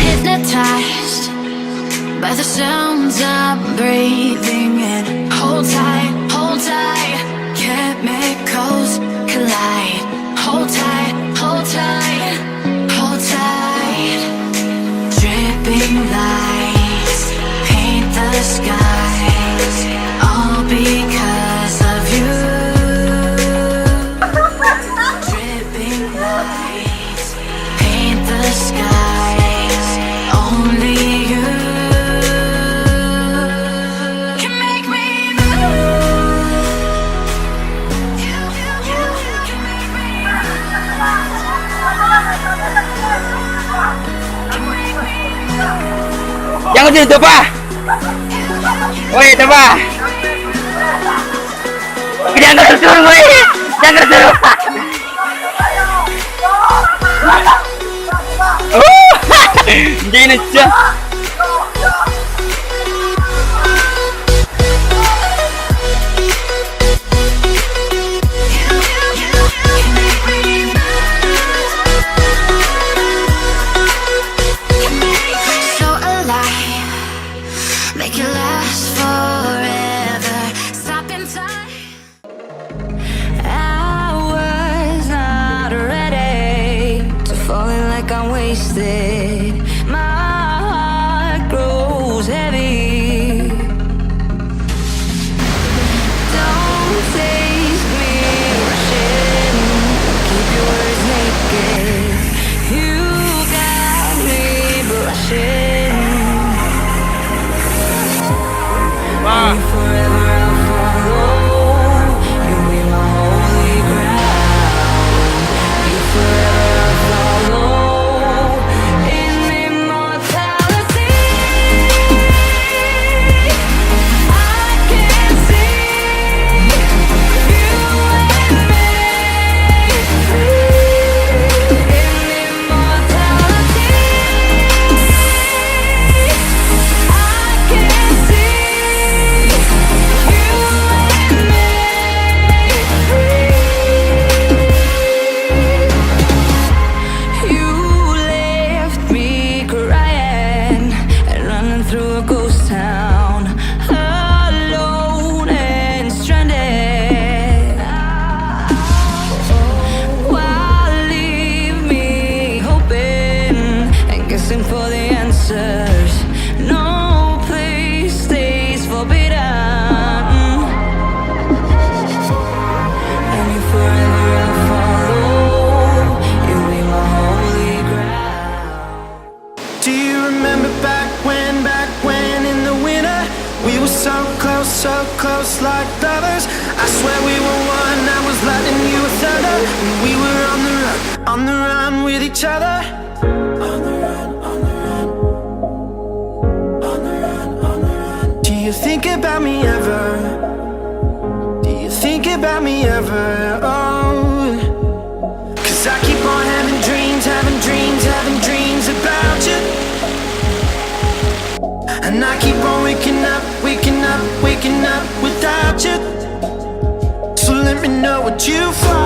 hypnotized by the sounds I'm breathing in. Hold tight, chemicals collide. Hold tight, hold tight, hold tight. Dripping lights paint the skies, all because of you. Dripping lights paint the skies, only you can make me move. You can make me move. Jangan gitu pak. Woi teman. Jangan tersuruh woi. Jangan tersuruh. Jangan aja. So alive, make it last forever. Stop in time. I was not ready to fall in like I'm wasted. My heart grows heavy. Don't taste me rushing. Keep your words naked. You got me blushing. Wah. Forever I'll follow. You'll be my holy ground. You forever I'll follow. In immortality, I can see you and me free. In immortality, I can see you and me free. You left me crying and running through a ghost town, alone and stranded. Why leave me hoping and guessing for the answers? No place stays forbidden. And you forever I'll follow. You'll be my holy ground. Do you remember back when in the winter we were so close like brothers? I swear we were one, I was lightning, you were thunder. And we were on the run with each other. On the run, on the run, on the run, on the run. Do you think about me ever? Do you think about me ever? Oh, 'cause I keep on having dreams about you. And I keep on waking up without you. So let me know what you find.